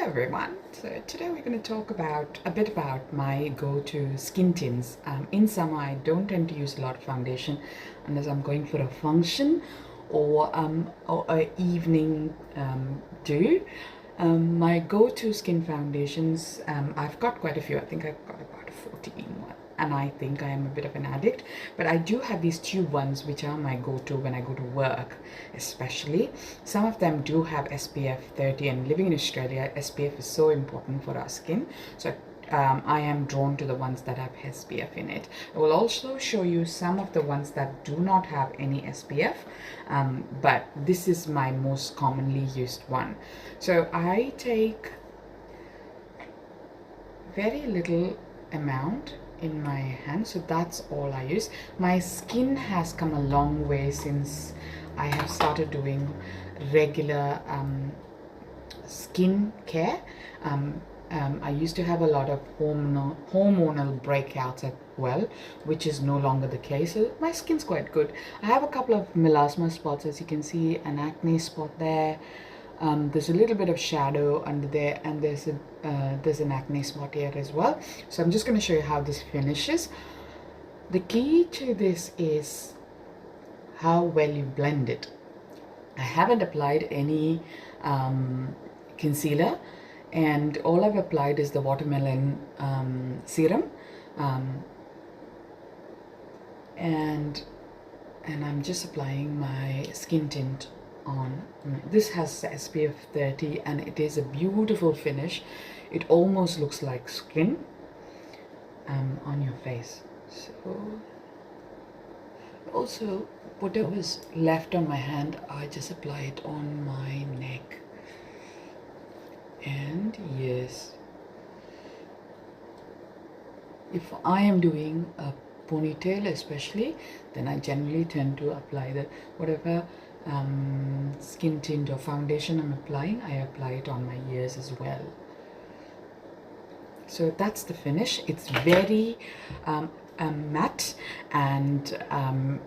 everyone. So today we're going to talk about a bit about my go-to skin tints. In summer, I don't tend to use a lot of foundation unless I'm going for a function or a evening do. My go-to skin foundations, I've got quite a few. I think I've got about 14 and I think I am a bit of an addict, but I do have these tube ones which are my go-to when I go to work, especially. Some of them do have SPF 30, and living in Australia, SPF is so important for our skin, so I am drawn to the ones that have SPF in it. I will also show you some of the ones that do not have any SPF, but this is my most commonly used one. So I take very little amount in my hand, so that's all I use. My skin has come a long way since I have started doing regular skin care. I used to have a lot of hormonal breakouts as well, which is no longer the case, so my skin's quite good. I have a couple of melasma spots, as you can see, an acne spot there. There's a little bit of shadow under there, and there's an acne spot here as well. So I'm just going to show you how this finishes. The key to this is how well you blend it. I haven't applied any concealer, and all I've applied is the watermelon serum, and I'm just applying my skin tint on. This has SPF 30 and it is a beautiful finish. It almost looks like skin on your face. So also whatever's left on my hand, I just apply it on my neck. And yes, if I am doing a ponytail especially, then I generally tend to apply the whatever skin tint or foundation I'm applying, I apply it on my ears as well. So that's the finish. It's very matte, and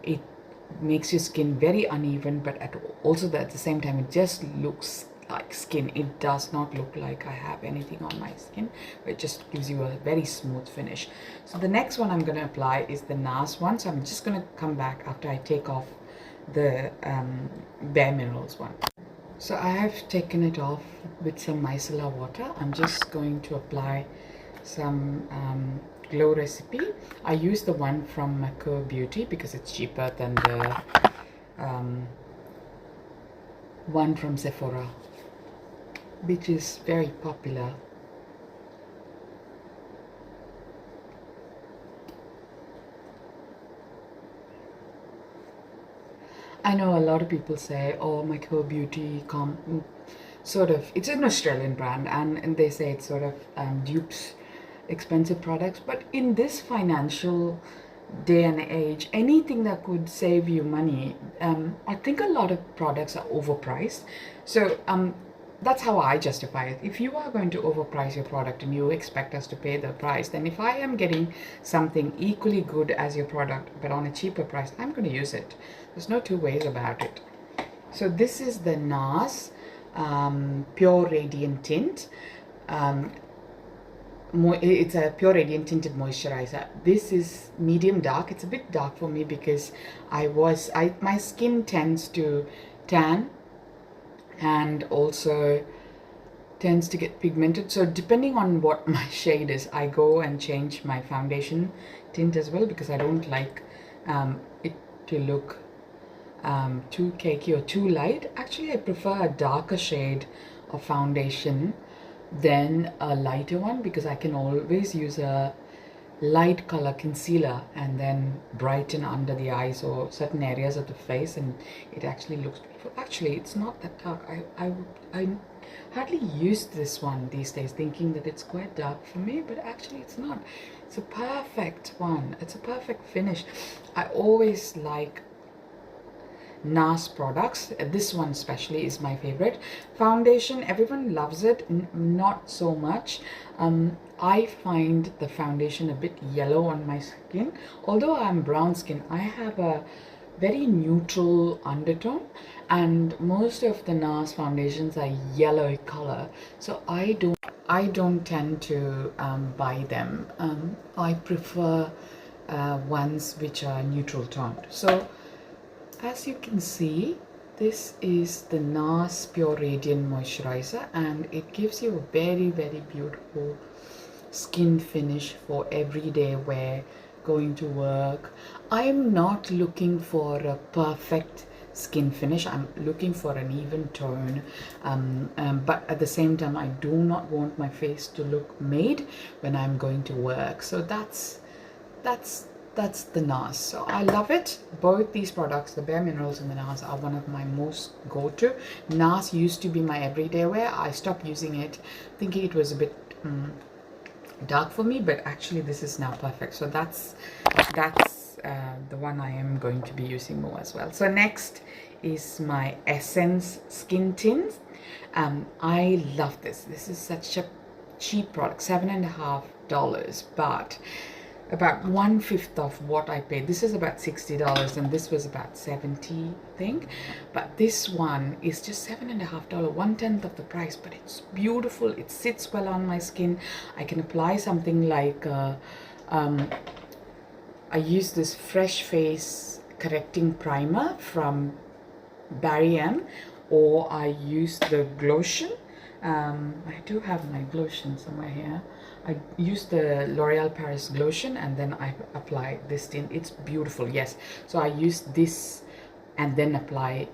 it makes your skin very uneven, but at the same time it just looks like skin. It does not look like I have anything on my skin, but it just gives you a very smooth finish. So the next one I'm going to apply is the Nars one. So I'm just going to come back after I take off the Bare Minerals one. So I have taken it off with some micellar water. I'm just going to apply some Glow Recipe. I use the one from Maker Beauty because it's cheaper than the one from Sephora, which is very popular. I know a lot of people say, oh, Maker Beauty sort of, it's an Australian brand, and they say it sort of dupes expensive products, but in this financial day and age, anything that could save you money, I think a lot of products are overpriced. So that's how I justify it. If you are going to overprice your product and you expect us to pay the price, then if I am getting something equally good as your product but on a cheaper price, I'm going to use it. There's no two ways about it. So this is the Nars Pure Radiant Tint. It's a Pure Radiant Tinted Moisturiser. This is medium dark. It's a bit dark for me because my skin tends to tan and also tends to get pigmented. So depending on what my shade is, I go and change my foundation tint as well, because I don't like it to look too cakey or too light. Actually, I prefer a darker shade of foundation than a lighter one, because I can always use a light color concealer and then brighten under the eyes or certain areas of the face, and it actually looks beautiful. Actually, it's not that dark. I hardly use this one these days, thinking that it's quite dark for me, but actually it's not. It's a perfect one. It's a perfect finish. I always like Nars products. This one especially is my favorite. Foundation, everyone loves it, not so much. I find the foundation a bit yellow on my skin. Although I'm brown skin, I have a very neutral undertone, and most of the Nars foundations are yellow color, so I don't tend to buy them. I prefer ones which are neutral toned. So as you can see, this is the Nars Pure Radiant Moisturizer, and it gives you a very beautiful skin finish for everyday wear, going to work. I'm not looking for a perfect skin finish. I'm looking for an even tone, but at the same time I do not want my face to look made when I'm going to work. So that's the Nars. So I love it. Both these products, the Bare Minerals and the Nars, are one of my most go-to. Nars used to be my everyday wear. I stopped using it thinking it was a bit dark for me, but actually this is now perfect. So that's the one I am going to be using more as well. So next is my Essence Skin Tint. I love this. This is such a cheap product, $7.50, but about 1/5 of what I paid. This is about $60 and this was about $70, I think. But this one is just $7.50, 1/10 of the price, but it's beautiful. It sits well on my skin. I can apply something like I use this Fresh Face Correcting Primer from Barry M, or I use the Glotion. I do have my Glotion somewhere here. I use the L'Oreal Paris Glotion and then I apply this tint. It's beautiful, yes. So I use this and then apply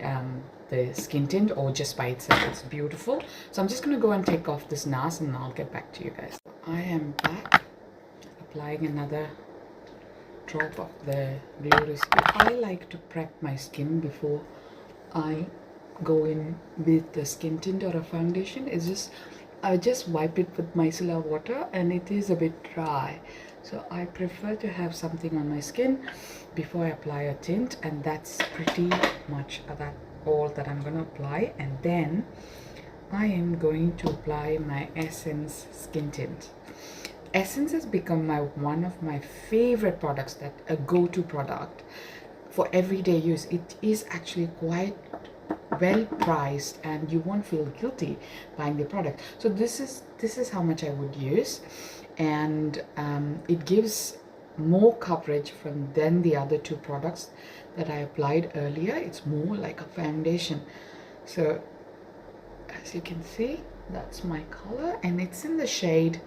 the skin tint, or just by itself. It's beautiful. So I'm just going to go and take off this Nars and I'll get back to you guys. I am back, applying another drop of the Glow Recipe. I like to prep my skin before I go in with the skin tint or a foundation. It's just, I just wipe it with micellar water and it is a bit dry, so I prefer to have something on my skin before I apply a tint, and that's pretty much all that I'm going to apply. And then I am going to apply my Essence Skin Tint. Essence has become one of my favorite products, that a go-to product for everyday use. It is actually quite well priced and you won't feel guilty buying the product. So this is how much I would use, and it gives more coverage than the other two products that I applied earlier. It's more like a foundation. So as you can see, that's my color and it's in the shade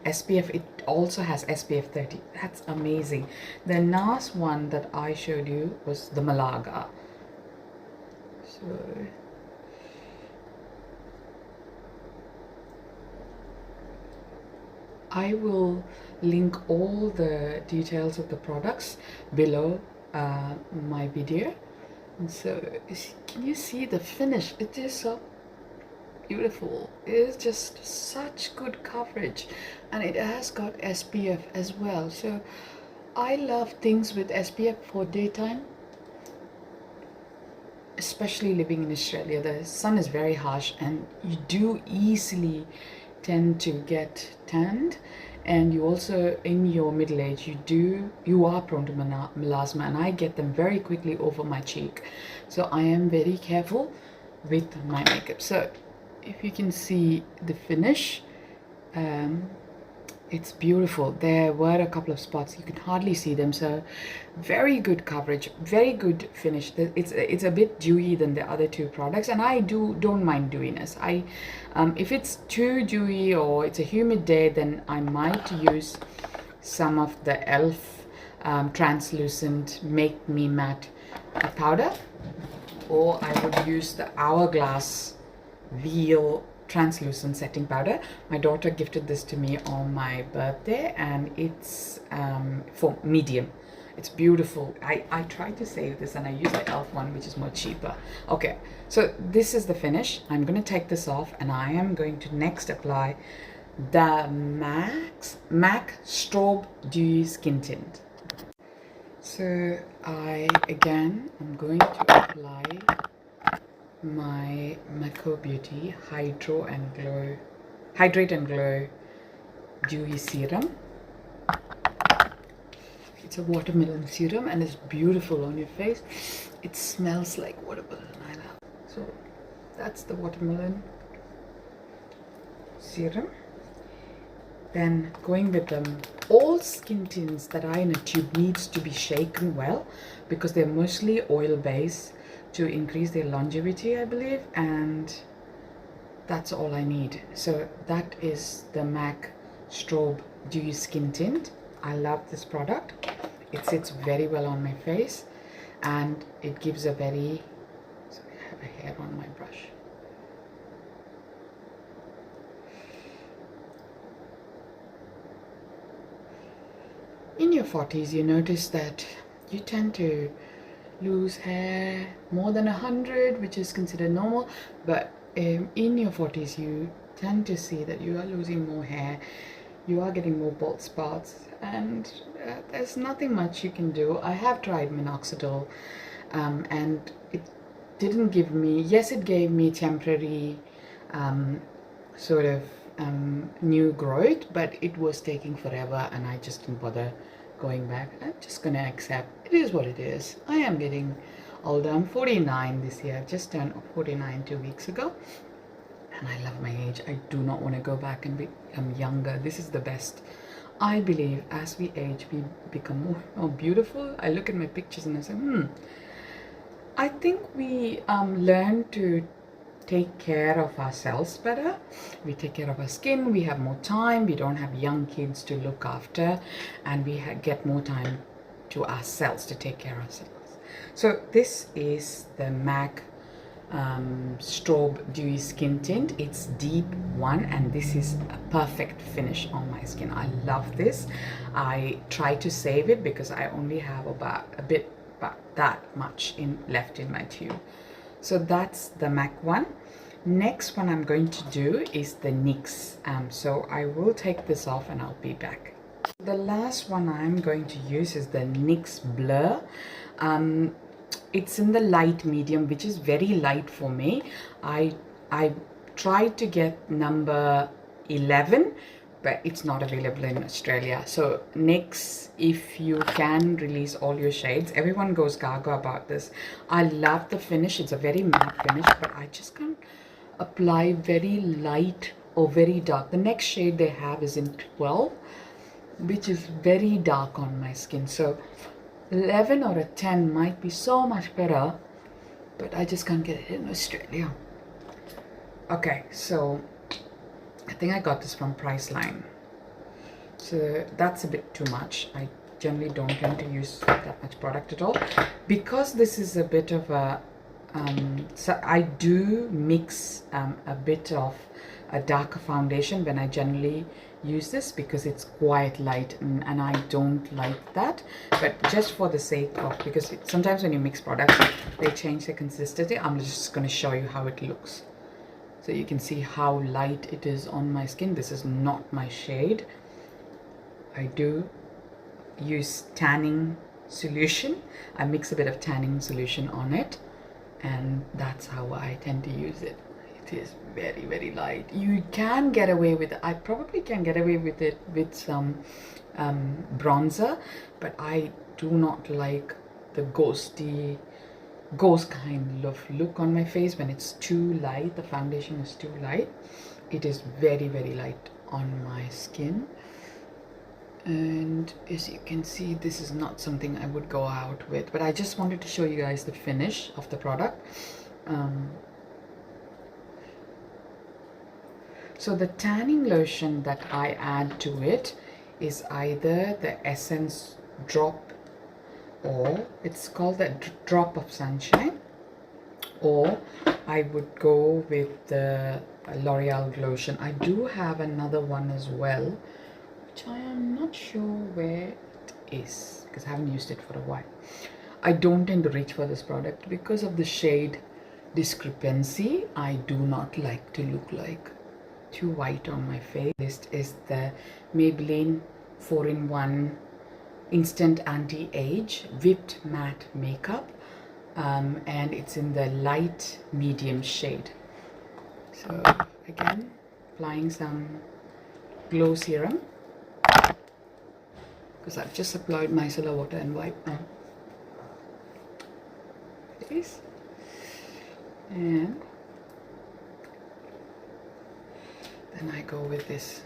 SPF. It also has SPF 30. That's amazing. The Nars one that I showed you was the Malaga. So I will link all the details of the products below my video. And so can you see the finish? It is so beautiful. It is just such good coverage, and it has got SPF as well. So I love things with SPF for daytime, especially living in Australia. The sun is very harsh and you do easily tend to get tanned, and you also, in your middle age, you are prone to melasma, and I get them very quickly over my cheek. So I am very careful with my makeup. So if you can see the finish, it's beautiful. There were a couple of spots, you can hardly see them. So very good coverage, very good finish. It's a bit dewy than the other two products, and I don't mind dewiness. If it's too dewy or it's a humid day, then I might use some of the ELF translucent Make Me Matte powder, or I would use the Hourglass Veil translucent setting powder. My daughter gifted this to me on my birthday, and it's for medium. It's beautiful. I tried to save this and I used the ELF one, which is more cheaper. Okay, so this is the finish. I'm going to take this off and I am going to next apply the MAC Strobe Dewy Skin Tint. So I'm going to apply my Maco Beauty Hydrate and Glow Dewy Serum. It's a watermelon serum and it's beautiful on your face. It smells like watermelon. I love it. So that's the watermelon serum. Then going with them, all skin tints that are in a tube needs to be shaken well because they're mostly oil based to increase their longevity, I believe, and that's all I need. So that is the MAC Strobe Dewy Skin Tint. I love this product. It sits very well on my face and it gives a very, sorry, I have a hair on my brush. In your 40s, you notice that you tend to lose hair more than 100, which is considered normal, but in your 40s, you tend to see that you are losing more hair, you are getting more bald spots, and there's nothing much you can do. I have tried minoxidil, and it didn't give me, yes, it gave me temporary sort of new growth, but it was taking forever and I just didn't bother going back. I'm just gonna accept it is what it is. I am getting older. I'm 49 this year. I've just turned 49 2 weeks ago and I love my age. I do not want to go back and become younger. This is the best. I believe as we age we become more beautiful. I look at my pictures and I say, I think we learn to take care of ourselves better. We take care of our skin, we have more time, we don't have young kids to look after, and we get more time to ourselves to take care of ourselves. So this is the MAC Strobe Dewy Skin Tint. It's deep one and this is a perfect finish on my skin. I love this. I try to save it because I only have about that much left in my tube. So that's the MAC one. Next one I'm going to do is the NYX. So I will take this off and I'll be back. The last one I'm going to use is the NYX Blur. It's in the light medium, which is very light for me. I tried to get number 11, but it's not available in Australia. So NYX, if you can release all your shades, everyone goes gaga about this. I love the finish. It's a very matte finish, but I just can't apply very light or very dark. The next shade they have is in 12, which is very dark on my skin. So 11 or a 10 might be so much better, but I just can't get it in Australia. Okay, so I think I got this from Priceline. So that's a bit too much. I generally don't tend to use that much product at all. Because this is a bit of a, so I do mix a bit of a darker foundation when I generally use this because it's quite light and I don't like that. But just for the sake of, because sometimes when you mix products, they change the consistency. I'm just going to show you how it looks. So you can see how light it is on my skin. This is not my shade. I do use tanning solution. I mix a bit of tanning solution on it, and that's how I tend to use it. It is very, very light. You can get away with it. I probably can get away with it with some bronzer, but I do not like the ghost kind of look on my face when it's too light. The foundation is too light. It is very, very light on my skin, and as you can see, this is not something I would go out with, but I just wanted to show you guys the finish of the product. So the tanning lotion that I add to it is either the Essence Drop, or it's called the Drop of Sunshine, or I would go with the L'Oreal Glotion. I do have another one as well, which I am not sure where it is because I haven't used it for a while. I don't tend to reach for this product because of the shade discrepancy. I do not like to look like too white on my face. This is the Maybelline 4-in-1 Instant Anti-Age Whipped Matte Makeup, and it's in the light medium shade. So again, applying some glow serum. because I've just applied micellar water and wipe my face. And then I go with this